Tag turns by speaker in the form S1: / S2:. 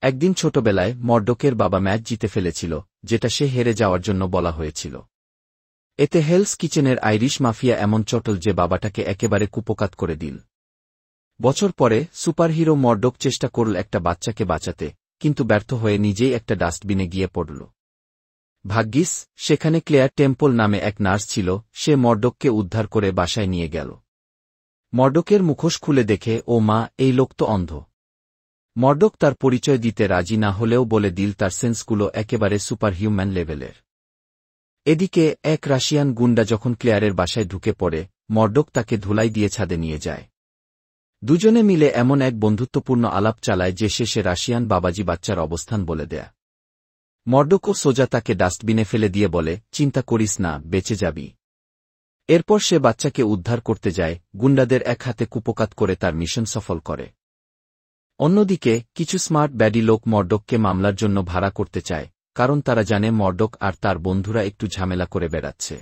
S1: একদিন ছোটবেলায় মর্ডকের বাবা ম্যাচ জিতে ফেলেছিল, যেটা সে হেরে যাওয়ার জন্য বলা হয়েছিল। এতে হেলস কিচেনের আইরিশ মাফিয়া এমন চটল যে বাবাটাকে একেবারে কুপোকাত করে দিল। বছর পরে সুপারহিরো মর্ডক চেষ্টা করল একটা বাচ্চাকে বাঁচাতে, কিন্তু ব্যর্থ হয়ে নিজেই একটা ডাস্টবিনে গিয়ে পড়ল। ভাগ্যিস সেখানে ক্লেয়ার টেম্পল নামে এক নার্স ছিল, সে মর্ডককে উদ্ধার করে বাসায় নিয়ে গেল। মর্ডকের মুখোশ খুলে দেখে, ও মা, এই লোক তো অন্ধ। মর্ডক তার পরিচয় দিতে রাজি না হলেও বলে দিল তার সেন্সগুলো একেবারে সুপারহিউম্যান লেভেলের। এদিকে এক রাশিয়ান গুন্ডা যখন ক্লেয়ারের বাসায় ঢুকে পড়ে, মর্ডক তাকে ধুলাই দিয়ে ছাদে নিয়ে যায়। দুজনে মিলে এমন এক বন্ধুত্বপূর্ণ আলাপ চালায় যে শেষে রাশিয়ান বাবাজি বাচ্চার অবস্থান বলে দেয়। মর্ডকও সোজা তাকে ডাস্টবিনে ফেলে দিয়ে বলে, চিন্তা করিস না, বেঁচে যাবি। এরপর সে বাচ্চাকে উদ্ধার করতে যায়, গুন্ডাদের এক হাতে কুপোকাত করে তার মিশন সফল করে। অন্যদিকে কিছু স্মার্ট ব্যাডি লোক মর্ডককে মামলার জন্য ভাড়া করতে চায়, কারণ তারা জানে মর্ডক আর তার বন্ধুরা একটু ঝামেলা করে বেড়াচ্ছে।